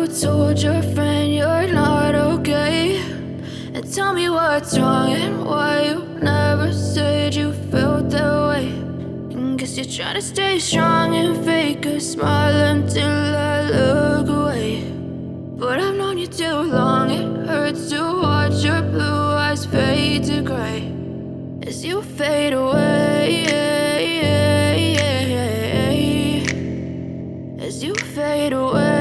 told your friend you're not okay, and tell me what's wrong and why you never said you felt that way. And guess you're trying to stay strong and fake a smile until I look away. But I've known you too long, it hurts to watch your blue eyes fade to gray as you fade away, as you fade away.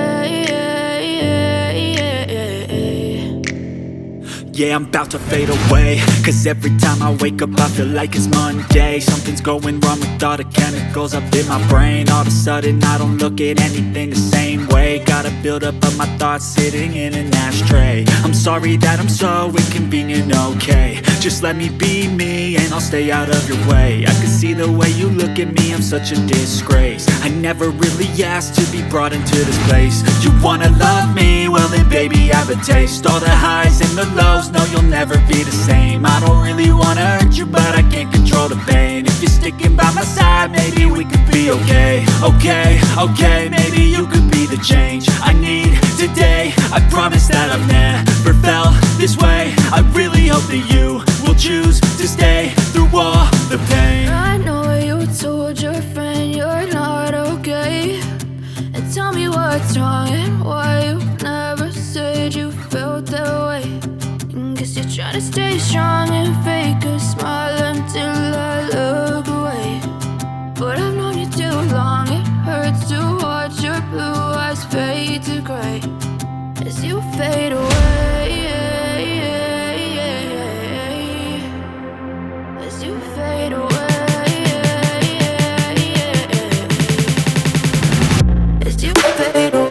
Yeah, I'm about to fade away, cause every time I wake up I feel like it's Monday. Something's going wrong with all the chemicals up in my brain. All of a sudden I don't look at anything the same way. Gotta build up of my thoughts sitting in an ashtray. I'm sorry that I'm so inconvenient, okay. Just let me be me and I'll stay out of your way. I can see the way you look at me, I'm such a disgrace. I never really asked to be brought into this place. You wanna love me? Well then baby, have a taste. All the highs and the lows, no, you'll never be the same. I don't really wanna hurt you, but I can't control the pain. If you're sticking by my side, maybe we could be okay. Okay, maybe you could be the change I need today. I promise that I've never felt this way. I really hope that you will choose to stay through all the pain. I know you told your friend you're not okay, and tell me what's wrong and why you never said you felt that way. Guess you're trying to stay strong and fake a smile until I look away. But I've known you too long, it hurts to watch your blue eyes fade to gray as you fade away, as you fade away, as you fade away.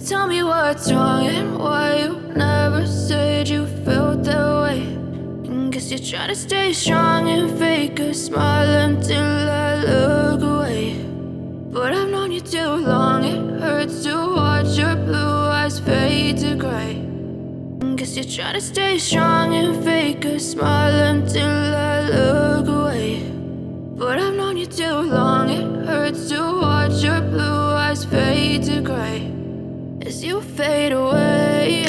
Tell me what's wrong and why you never said you felt that way. And guess you're trying to stay strong and fake a smile until I look away. But I've known you too long, it hurts to watch your blue eyes fade to gray. And guess you're trying to stay strong and fake a smile until I look away. But I've known you too long, it hurts to watch your blue eyes fade to gray as you fade away,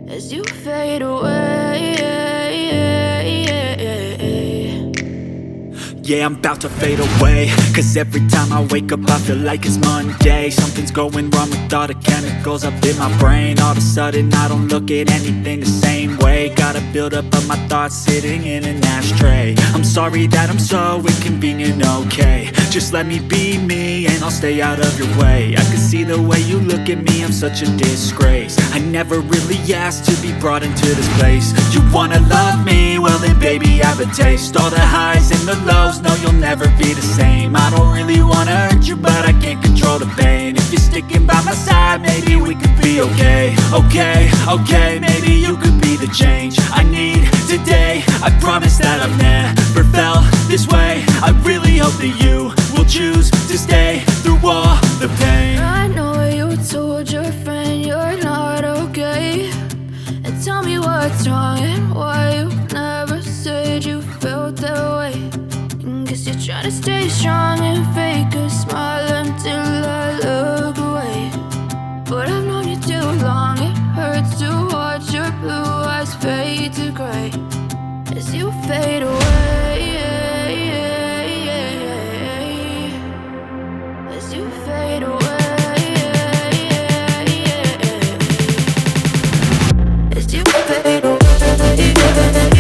as you fade away. Yeah, I'm about to fade away, cause every time I wake up I feel like it's Monday. Something's going wrong with all the chemicals up in my brain. All of a sudden I don't look at anything the same way. way. Got a buildup of my thoughts sitting in an ashtray. I'm sorry that I'm so inconvenient, okay. Just let me be me and I'll stay out of your way. I can see the way you look at me, I'm such a disgrace. I never really asked to be brought into this place. You wanna love me? Well then baby, have a taste. All the highs and the lows, no you'll never be the same. I don't really wanna hurt you, but I can't control the pain. If you're sticking by my side, maybe we could be okay. Okay, maybe you could be the change I need today. I promise that I've never felt this way. I really hope that you will choose to stay through all the pain. I know you told your friend you're not okay, and tell me what's wrong and why you never said you felt that way. And guess you're trying to stay strong and fake a smile until I look away. But I've known you too long, it hurts to watch your blue eyes fade to gray as you fade away, as you fade away, as you fade away.